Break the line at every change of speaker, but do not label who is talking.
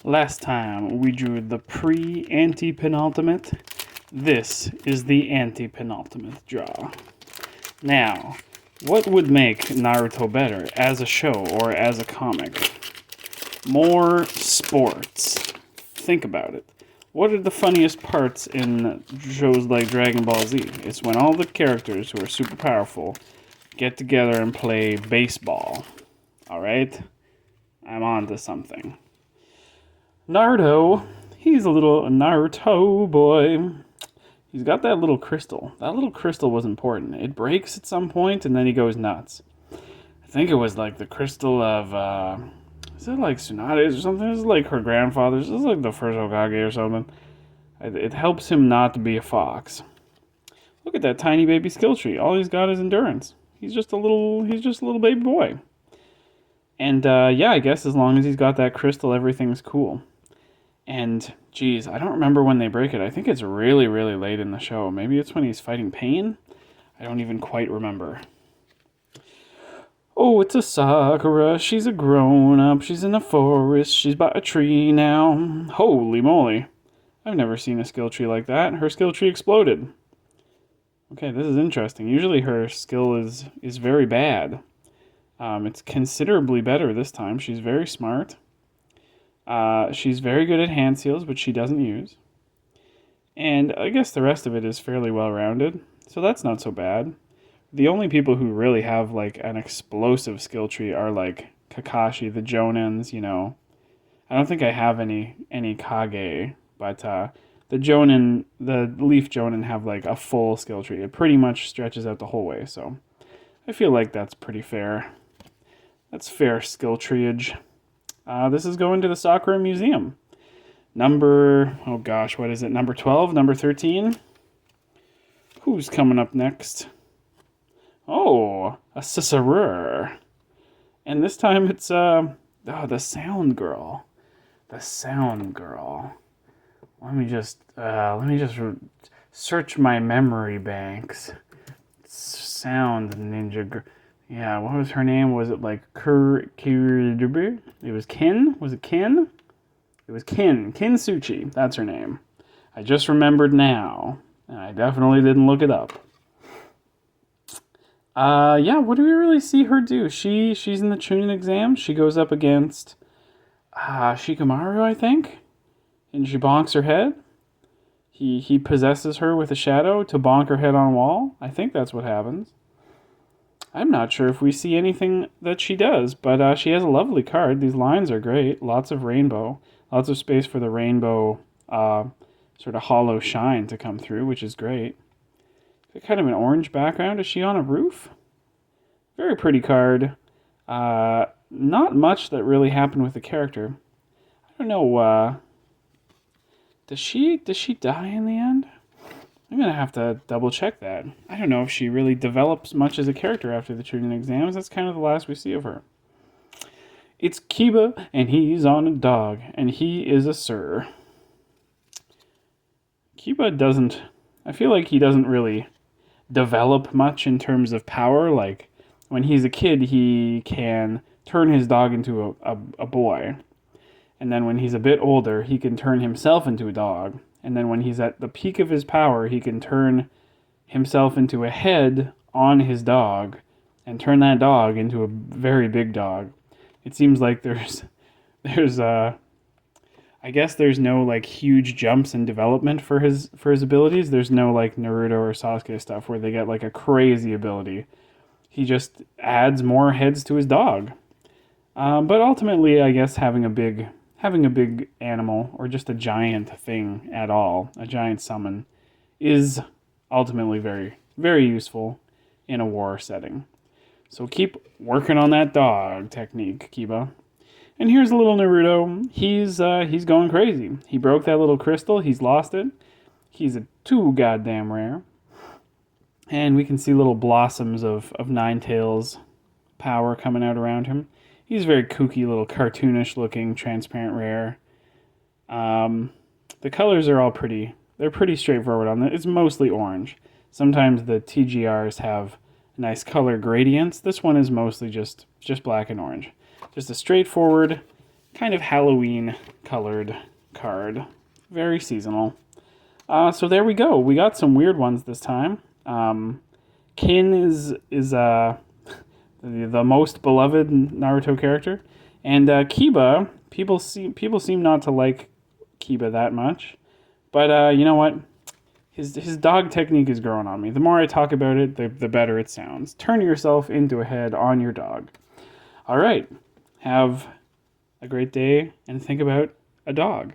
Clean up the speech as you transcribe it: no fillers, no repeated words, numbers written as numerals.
Last time we drew the pre-anti-penultimate. This is the anti-penultimate draw. Now, what would make Naruto better as a show or as a comic? More sports. Think about it. What are the funniest parts in shows like Dragon Ball Z? It's when all the characters who are super powerful get together and play baseball. Alright? I'm on to something. Naruto, he's a little Naruto boy. He's got that little crystal. That little crystal was important. It breaks at some point and then he goes nuts. I think it was like the crystal of, is it like Tsunade's or something? This is like her grandfather's. This is like the first Hokage or something. It helps him not to be a fox. Look at that tiny baby skill tree. All he's got is endurance. He's just a little baby boy. And yeah, I guess as long as he's got that crystal, everything's cool. And, geez, I don't remember when they break it. I think it's really, really late in the show. Maybe it's when he's fighting Pain? I don't even quite remember. Oh, it's a Sakura. She's a grown-up. She's in the forest. She's by a tree now. Holy moly. I've never seen a skill tree like that. Her skill tree exploded. Okay, this is interesting. Usually her skill is very bad. It's considerably better this time. She's very smart. She's very good at hand seals, which she doesn't use. And I guess the rest of it is fairly well-rounded, so that's not so bad. The only people who really have, like, an explosive skill tree are, like, Kakashi, the Jonins, you know. I don't think I have any Kage, but the Leaf Jonin have, like, a full skill tree. It pretty much stretches out the whole way, so I feel like that's pretty fair. That's fair skill treeage. This is going to the Sakura Museum. Number 12, number 13? Who's coming up next? Oh, a Cicereur. And this time it's, the Sound Girl. The Sound Girl. Let me just search my memory banks. Sound Ninja Girl. Yeah, what was her name? Was it like It was Kin? Was it Kin? It was Kin. Kin Suchi. That's her name. I just remembered now. And I definitely didn't look it up. Yeah, what do we really see her do? She's in the Chunin exam. She goes up against Shikamaru, I think. And she bonks her head. He possesses her with a shadow to bonk her head on a wall. I think that's what happens. I'm not sure if we see anything that she does, but she has a lovely card. These lines are great. Lots of rainbow. Lots of space for the rainbow sort of hollow shine to come through, which is great. Kind of an orange background. Is she on a roof? Very pretty card. Not much that really happened with the character. I don't know. Does she die in the end? I'm going to have to double check that. I don't know if she really develops much as a character after the Chunin exams. That's kind of the last we see of her. It's Kiba, and he's on a dog, and he is a sir. Kiba doesn't... I feel like he doesn't really develop much in terms of power. Like, when he's a kid, he can turn his dog into a boy. And then when he's a bit older, he can turn himself into a dog. And then when he's at the peak of his power, he can turn himself into a head on his dog and turn that dog into a very big dog. It seems like there's I guess there's no like huge jumps in development for his abilities. There's no like Naruto or Sasuke stuff where they get like a crazy ability. He just adds more heads to his dog. But ultimately, I guess having a big animal or just a giant thing at all, a giant summon, is ultimately very, very useful in a war setting. So keep working on that dog technique, Kiba. And here's a little Naruto. He's going crazy. He broke that little crystal. He's lost it. He's too goddamn rare. And we can see little blossoms of Ninetales power coming out around him. He's very kooky, little cartoonish looking, transparent rare. The colors are all they're pretty straightforward on it. It's mostly orange. Sometimes the TGRs have nice color gradients. This one is mostly just black and orange. Just a straightforward, kind of Halloween colored card. Very seasonal. So there we go. We got some weird ones this time. Kin is the most beloved Naruto character, and Kiba. People seem not to like Kiba that much, but you know what? His dog technique is growing on me. The more I talk about it, the better it sounds. Turn yourself into a head on your dog. All right. Have a great day and think about a dog.